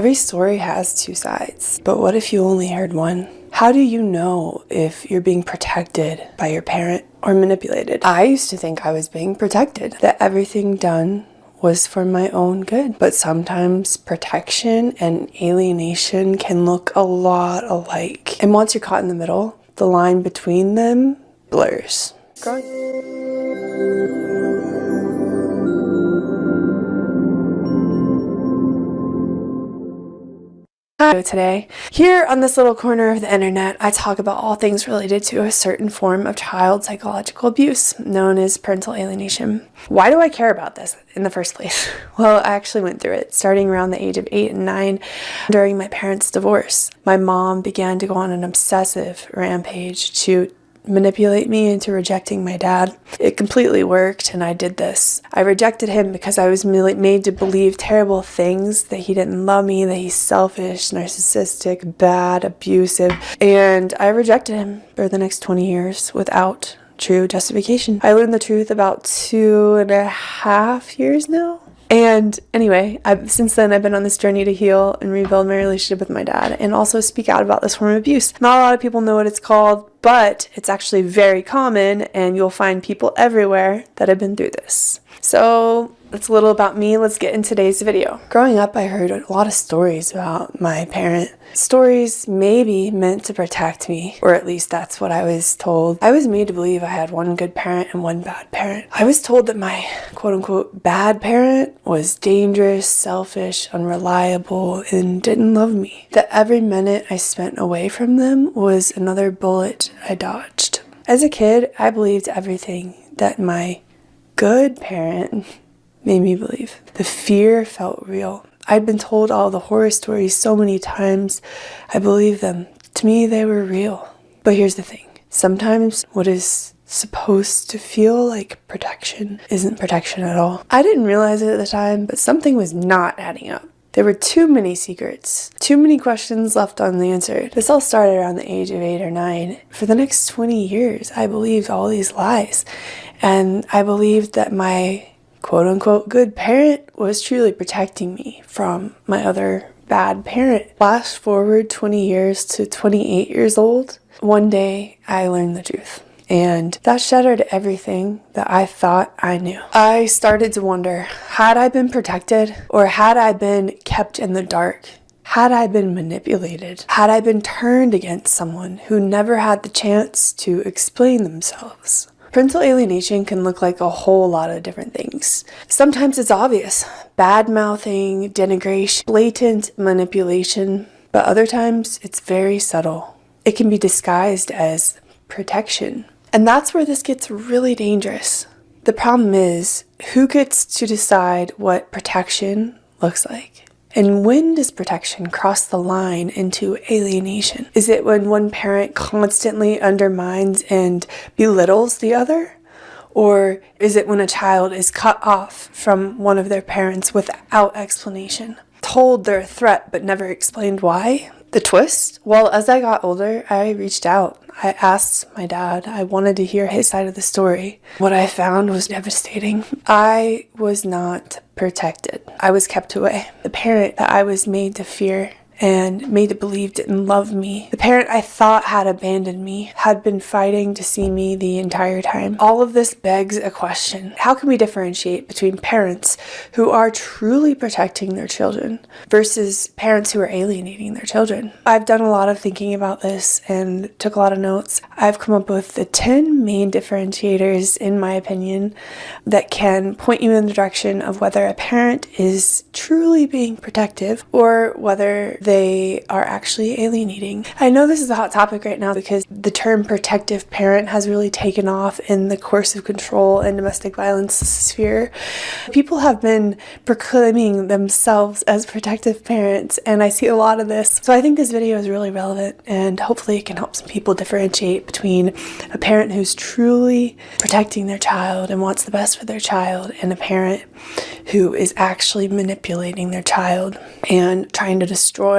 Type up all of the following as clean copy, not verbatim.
Every story has two sides, but what if you only heard one? How do you know if you're being protected by your parent or manipulated? I used to think I was being protected, that everything done was for my own good. But sometimes protection and alienation can look a lot alike. And once you're caught in the middle, the line between them blurs. Hi, today, here on this little corner of the internet, I talk about all things related to a certain form of child psychological abuse known as parental alienation. Why do I care about this in the first place? Well, I actually went through it starting around the age of 8 and 9 during my parents' divorce. My mom began to go on an obsessive rampage to manipulate me into rejecting my dad. It completely worked, and I did this. I rejected him because I was made to believe terrible things, that he didn't love me, that he's selfish, narcissistic, bad, abusive, and I rejected him for the next 20 years without true justification. I learned the truth about 2.5 years now. And anyway, since then I've been on this journey to heal and rebuild my relationship with my dad and also speak out about this form of abuse. Not a lot of people know what it's called, but it's actually very common, and you'll find people everywhere that have been through this. So that's a little about me. Let's get in today's video. Growing up, I heard a lot of stories about my parent. Stories maybe meant to protect me, or at least that's what I was told. I was made to believe I had one good parent and one bad parent. I was told that my quote-unquote bad parent was dangerous, selfish, unreliable, and didn't love me. That every minute I spent away from them was another bullet I dodged. As a kid, I believed everything that my good parent made me believe. The fear felt real. I'd been told all the horror stories so many times, I believed them. To me, they were real. But here's the thing. Sometimes what is supposed to feel like protection isn't protection at all. I didn't realize it at the time, but something was not adding up. There were too many secrets, too many questions left unanswered. This all started around the age of 8 or 9. For the next 20 years, I believed all these lies. And I believed that my quote-unquote good parent was truly protecting me from my other bad parent. Flash forward 20 years to 28 years old, one day I learned the truth. And that shattered everything that I thought I knew. I started to wonder, had I been protected, or had I been kept in the dark? Had I been manipulated? Had I been turned against someone who never had the chance to explain themselves? Parental alienation can look like a whole lot of different things. Sometimes it's obvious. Bad-mouthing, denigration, blatant manipulation. But other times it's very subtle. It can be disguised as protection. And that's where this gets really dangerous. The problem is, who gets to decide what protection looks like? And when does protection cross the line into alienation? Is it when one parent constantly undermines and belittles the other? Or is it when a child is cut off from one of their parents without explanation? Told they're a threat but never explained why? The twist? Well, as I got older, I reached out. I asked my dad. I wanted to hear his side of the story. What I found was devastating. I was not protected. I was kept away. The parent that I was made to fear and made to believe didn't love me. The parent I thought had abandoned me had been fighting to see me the entire time. All of this begs a question. How can we differentiate between parents who are truly protecting their children versus parents who are alienating their children? I've done a lot of thinking about this and took a lot of notes. I've come up with the 10 main differentiators, in my opinion, that can point you in the direction of whether a parent is truly being protective or whether they are actually alienating. I know this is a hot topic right now because the term protective parent has really taken off in the coercive control and domestic violence sphere. People have been proclaiming themselves as protective parents, and I see a lot of this. So I think this video is really relevant, and hopefully it can help some people differentiate between a parent who's truly protecting their child and wants the best for their child and a parent who is actually manipulating their child and trying to destroy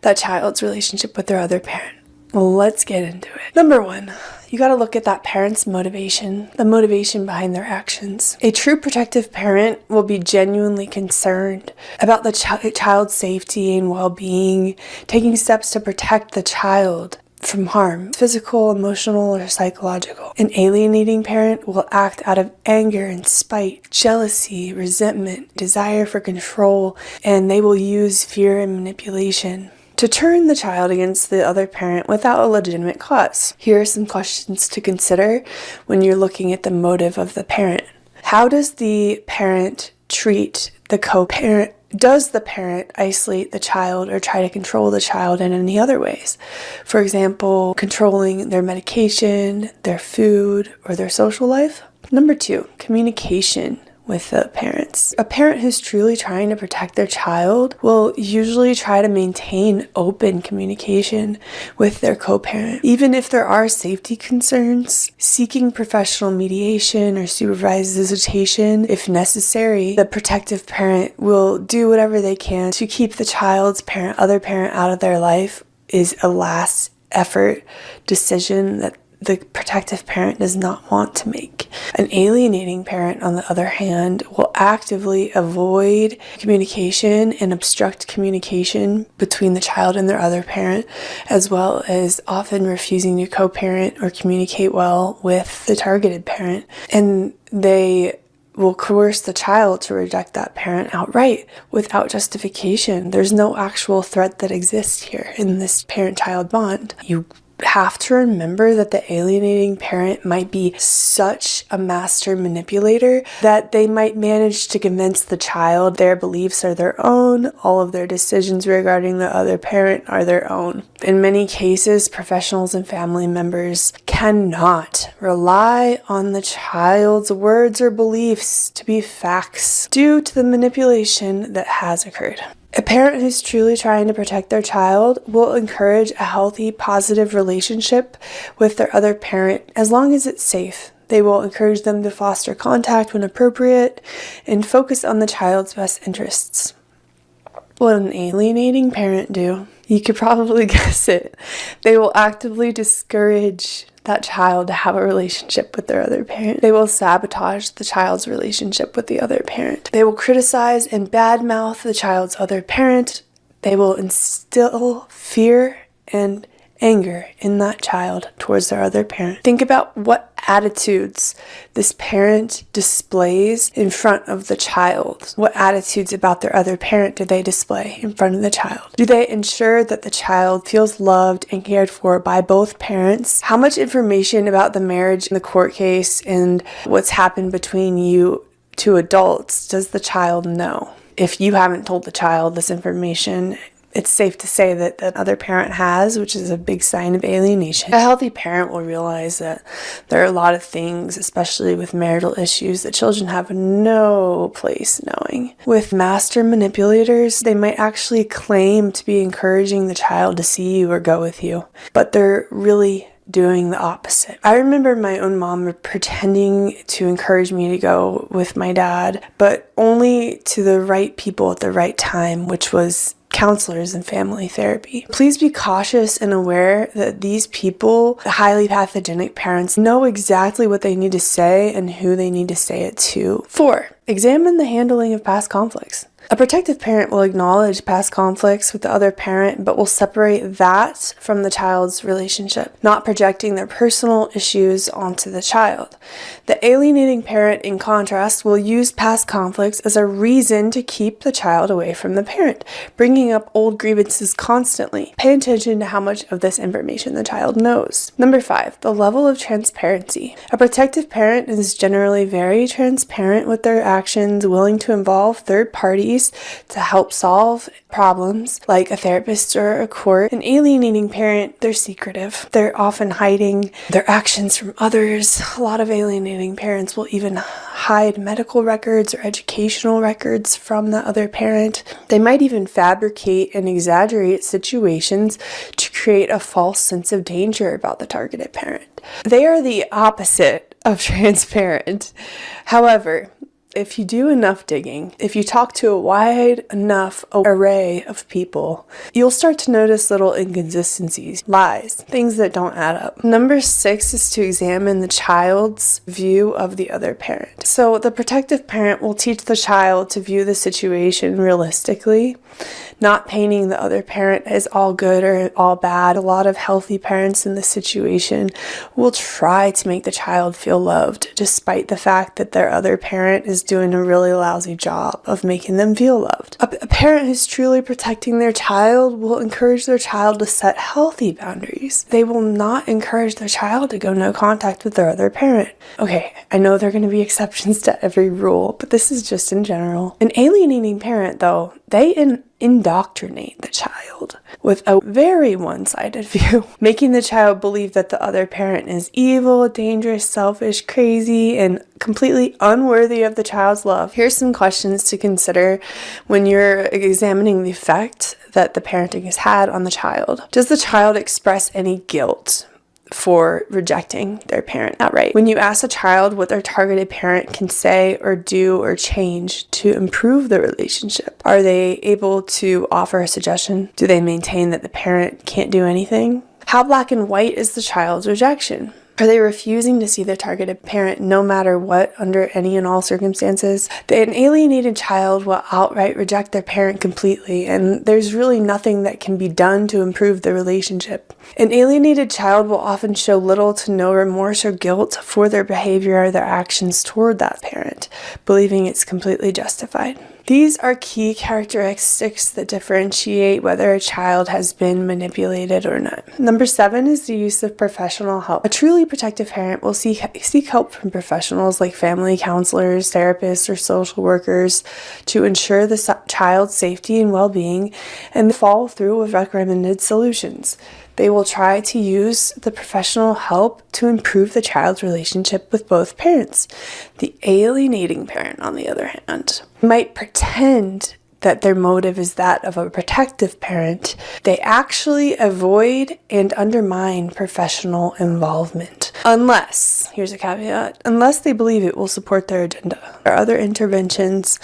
that child's relationship with their other parent. Let's get into it. Number one, you got to look at that parent's motivation, the motivation behind their actions. A true protective parent will be genuinely concerned about the child's safety and well-being, taking steps to protect the child from harm, physical, emotional, or psychological. An alienating parent will act out of anger and spite, jealousy, resentment, desire for control, and they will use fear and manipulation to turn the child against the other parent without a legitimate cause. Here are some questions to consider when you're looking at the motive of the parent. How does the parent treat the co-parent? Does the parent isolate the child or try to control the child in any other ways? For example, controlling their medication, their food, or their social life? Number 2, communication with the parents. A parent who's truly trying to protect their child will usually try to maintain open communication with their co-parent. Even if there are safety concerns, seeking professional mediation or supervised visitation if necessary, the protective parent will do whatever they can to keep the child's other parent out of their life is a last effort decision that the protective parent does not want to make. An alienating parent, on the other hand, will actively avoid communication and obstruct communication between the child and their other parent, as well as often refusing to co-parent or communicate well with the targeted parent. And they will coerce the child to reject that parent outright without justification. There's no actual threat that exists here in this parent-child bond. You have to remember that the alienating parent might be such a master manipulator that they might manage to convince the child their beliefs are their own, all of their decisions regarding the other parent are their own. In many cases, professionals and family members cannot rely on the child's words or beliefs to be facts due to the manipulation that has occurred. A parent who's truly trying to protect their child will encourage a healthy, positive relationship with their other parent as long as it's safe. They will encourage them to foster contact when appropriate and focus on the child's best interests. What an alienating parent do? You could probably guess it. They will actively discourage that child to have a relationship with their other parent. They will sabotage the child's relationship with the other parent. They will criticize and badmouth the child's other parent. They will instill fear and anger in that child towards their other parent. Think about what attitudes this parent displays in front of the child. What attitudes about their other parent do they display in front of the child? Do they ensure that the child feels loved and cared for by both parents? How much information about the marriage in the court case and what's happened between you two adults does the child know? If you haven't told the child this information, it's safe to say that the other parent has, which is a big sign of alienation. A healthy parent will realize that there are a lot of things, especially with marital issues, that children have no place knowing. With master manipulators, they might actually claim to be encouraging the child to see you or go with you, but they're really doing the opposite. I remember my own mom pretending to encourage me to go with my dad, but only to the right people at the right time, which was counselors and family therapy. Please be cautious and aware that these people, highly pathogenic parents, know exactly what they need to say and who they need to say it to. 4, examine the handling of past conflicts. A protective parent will acknowledge past conflicts with the other parent, but will separate that from the child's relationship, not projecting their personal issues onto the child. The alienating parent, in contrast, will use past conflicts as a reason to keep the child away from the parent, bringing up old grievances constantly. Pay attention to how much of this information the child knows. Number 5, the level of transparency. A protective parent is generally very transparent with their actions, willing to involve third parties to help solve problems like a therapist or a court. An alienating parent, they're secretive. They're often hiding their actions from others. A lot of alienating parents will even hide medical records or educational records from the other parent. They might even fabricate and exaggerate situations to create a false sense of danger about the targeted parent. They are the opposite of transparent. However, If you do enough digging, if you talk to a wide enough array of people, you'll start to notice little inconsistencies, lies, things that don't add up. Number 6 is to examine the child's view of the other parent. So the protective parent will teach the child to view the situation realistically, not painting the other parent as all good or all bad. A lot of healthy parents in this situation will try to make the child feel loved, despite the fact that their other parent is doing a really lousy job of making them feel loved. A parent who's truly protecting their child will encourage their child to set healthy boundaries. They will not encourage their child to go no contact with their other parent. Okay, I know there are going to be exceptions to every rule, but this is just in general. An alienating parent, though, they indoctrinate the child with a very one-sided view, making the child believe that the other parent is evil, dangerous, selfish, crazy, and completely unworthy of the child's love. Here's some questions to consider when you're examining the effect that the parenting has had on the child. Does the child express any guilt for rejecting their parent outright? When you ask a child what their targeted parent can say or do or change to improve the relationship, are they able to offer a suggestion? Do they maintain that the parent can't do anything? How black and white is the child's rejection? Are they refusing to see their targeted parent no matter what, under any and all circumstances? An alienated child will outright reject their parent completely, and there's really nothing that can be done to improve the relationship. An alienated child will often show little to no remorse or guilt for their behavior or their actions toward that parent, believing it's completely justified. These are key characteristics that differentiate whether a child has been manipulated or not. Number 7 is the use of professional help. A truly protective parent will seek help from professionals like family counselors, therapists, or social workers to ensure the child's safety and well-being and follow through with recommended solutions. They will try to use the professional help to improve the child's relationship with both parents. The alienating parent, on the other hand, might pretend that their motive is that of a protective parent. They actually avoid and undermine professional involvement. Unless, here's a caveat, unless they believe it will support their agenda or other interventions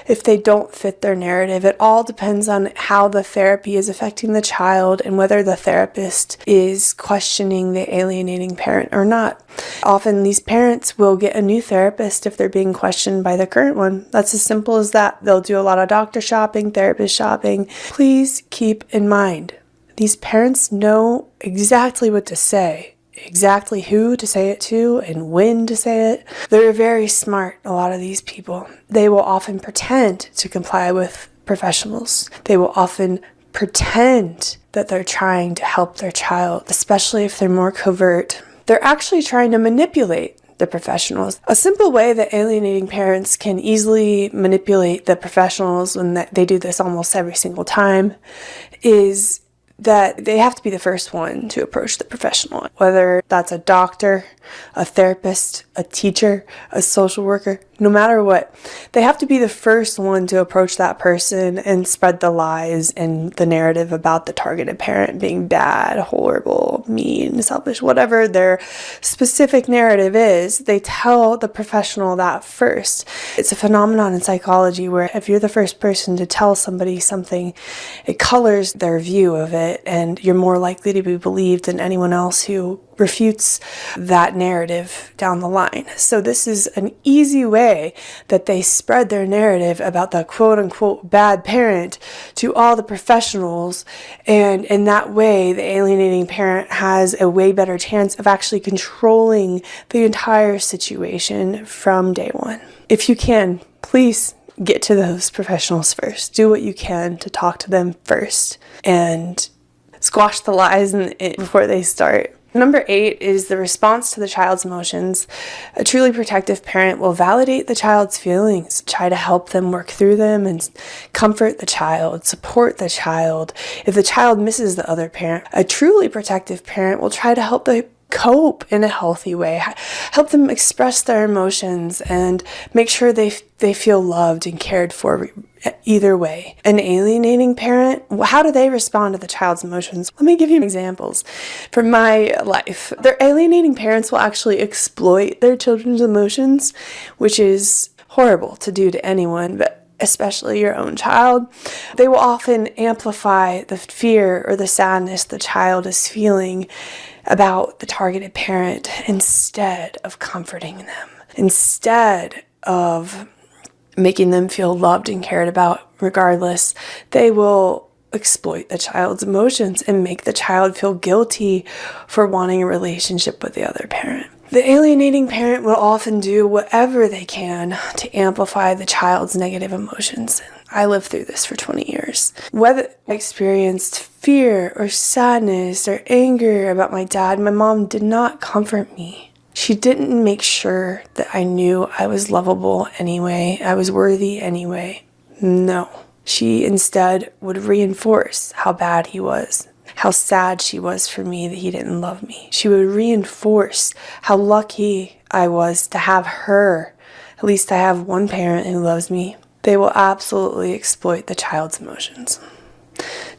if they don't fit their narrative. It all depends on how the therapy is affecting the child and whether the therapist is questioning the alienating parent or not. Often these parents will get a new therapist if they're being questioned by the current one. That's as simple as that. They'll do a lot of doctor shopping, therapist shopping. Please keep in mind, these parents know exactly what to say, exactly who to say it to and when to say it. They're very smart, a lot of these people. They will often pretend to comply with professionals. They will often pretend that they're trying to help their child, especially if they're more covert. They're actually trying to manipulate the professionals. A simple way that alienating parents can easily manipulate the professionals, and they do this almost every single time, is that they have to be the first one to approach the professional, whether that's a doctor, a therapist, a teacher, a social worker, no matter what. They have to be the first one to approach that person and spread the lies and the narrative about the targeted parent being bad, horrible, mean, selfish, whatever their specific narrative is. They tell the professional that first. It's a phenomenon in psychology where if you're the first person to tell somebody something, it colors their view of it, and you're more likely to be believed than anyone else who refutes that narrative down the line. So this is an easy way that they spread their narrative about the quote-unquote bad parent to all the professionals, and in that way the alienating parent has a way better chance of actually controlling the entire situation from day one. If you can, please get to those professionals first. Do what you can to talk to them first and squash the lies before they start. Number 8 is the response to the child's emotions. A truly protective parent will validate the child's feelings, try to help them work through them, and comfort the child, support the child. If the child misses the other parent, a truly protective parent will try to help the cope in a healthy way, help them express their emotions, and make sure they feel loved and cared for either way. An alienating parent, how do they respond to the child's emotions? Let me give you examples from my life. Their alienating parents will actually exploit their children's emotions, which is horrible to do to anyone, but especially your own child. They will often amplify the fear or the sadness the child is feeling about the targeted parent instead of comforting them, instead of making them feel loved and cared about regardless. They will exploit the child's emotions and make the child feel guilty for wanting a relationship with the other parent. The alienating parent will often do whatever they can to amplify the child's negative emotions. I lived through this for 20 years. Whether I experienced fear or sadness or anger about my dad, my mom did not comfort me. She didn't make sure that I knew I was lovable anyway, I was worthy anyway. No. She instead would reinforce how bad he was, how sad she was for me that he didn't love me. She would reinforce how lucky I was to have her. At least I have one parent who loves me. They will absolutely exploit the child's emotions.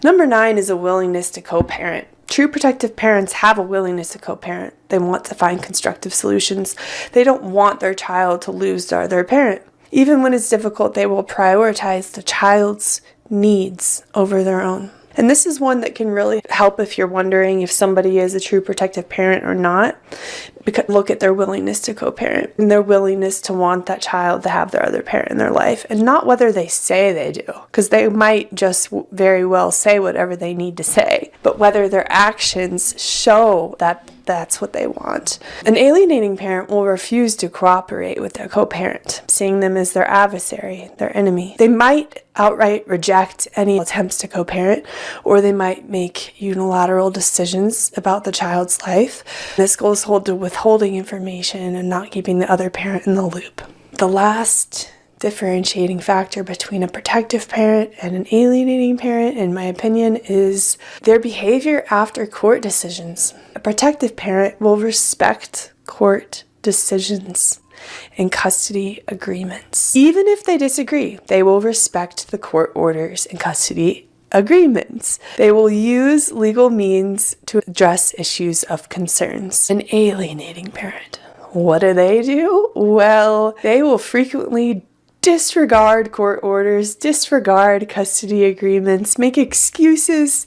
Number 9 is a willingness to co-parent. True protective parents have a willingness to co-parent. They want to find constructive solutions. They don't want their child to lose their other parent. Even when it's difficult, they will prioritize the child's needs over their own. And this is one that can really help if you're wondering if somebody is a true protective parent or not. Because look at their willingness to co-parent and their willingness to want that child to have their other parent in their life, and not whether they say they do, because they might just very well say whatever they need to say, but whether their actions show that that's what they want. An alienating parent will refuse to cooperate with their co-parent, seeing them as their adversary, their enemy. They might outright reject any attempts to co-parent, or they might make unilateral decisions about the child's life. This goes to withholding information and not keeping the other parent in the loop. The last differentiating factor between a protective parent and an alienating parent, in my opinion, is their behavior after court decisions. A protective parent will respect court decisions and custody agreements. Even if they disagree, they will respect the court orders and custody agreements. They will use legal means to address issues of concerns. An alienating parent, what do? Well, they will frequently disregard court orders, disregard custody agreements, make excuses,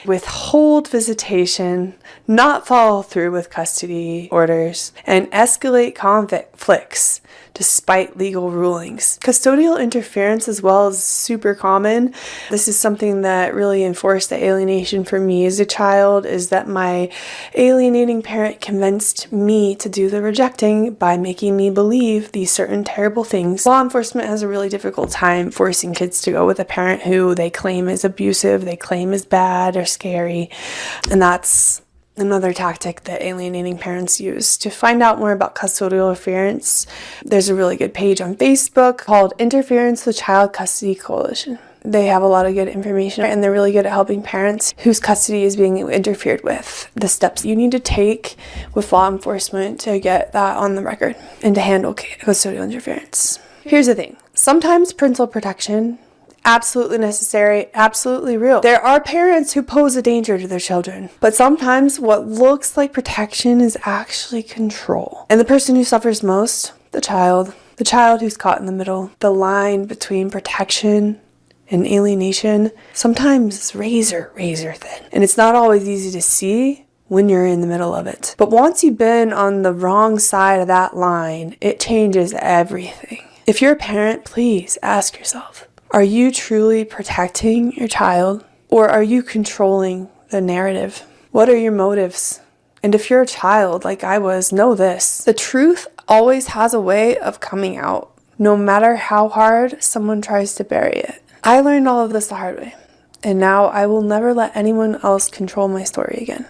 withhold visitation, not follow through with custody orders, and escalate conflicts despite legal rulings. Custodial interference as well is super common. This is something that really enforced the alienation for me as a child, is that my alienating parent convinced me to do the rejecting by making me believe these certain terrible things. Law enforcement has a really difficult time forcing kids to go with a parent who they claim is abusive, they claim is bad or scary, and that's another tactic that alienating parents use. To find out more about custodial interference, there's a really good page on Facebook called Interference with Child Custody Coalition. They have a lot of good information, and they're really good at helping parents whose custody is being interfered with. The steps you need to take with law enforcement to get that on the record and to handle custodial interference. Here's the thing. Sometimes parental protection, absolutely necessary, absolutely real. There are parents who pose a danger to their children, but sometimes what looks like protection is actually control. And the person who suffers most, the child who's caught in the middle, the line between protection and alienation, sometimes is razor thin. And it's not always easy to see when you're in the middle of it. But once you've been on the wrong side of that line, it changes everything. If you're a parent, please ask yourself, are you truly protecting your child, or are you controlling the narrative? What are your motives? And if you're a child like I was, know this: the truth always has a way of coming out, no matter how hard someone tries to bury it. I learned all of this the hard way, and now I will never let anyone else control my story again.